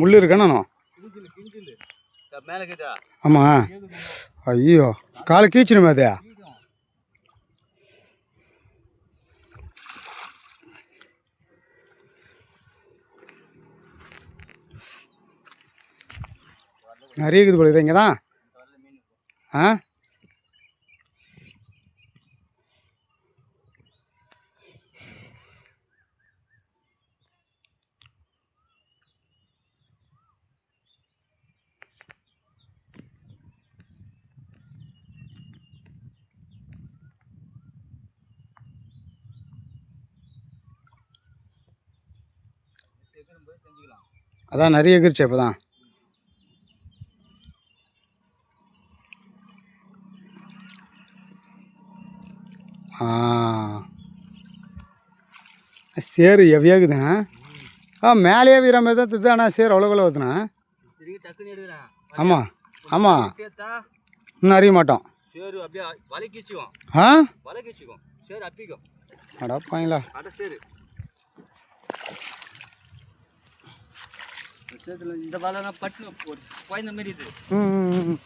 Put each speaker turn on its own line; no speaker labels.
முள் இருக்கானோ ஆமாம். ஐயோ காலை கீச்சிடுமே அது. நிறைய இருக்குது போல இங்கே தான். ஆ அதான் நிறைய எகிருச்சு இப்போ தான். சேரு எவ்வியாக்குதுண்ணா. மேலேயே வீர மாதிரி தான் திட்டு. ஆனால் சேரு அவ்வளோக்குள்ள ஊற்றுண்ணா. ஆமாம் ஆமாம், இன்னும் அறிய மாட்டோம். ஆ அடப்பாங்களா.
இந்த வலை பட்டு போய் இந்த மாதிரி இது.
ம்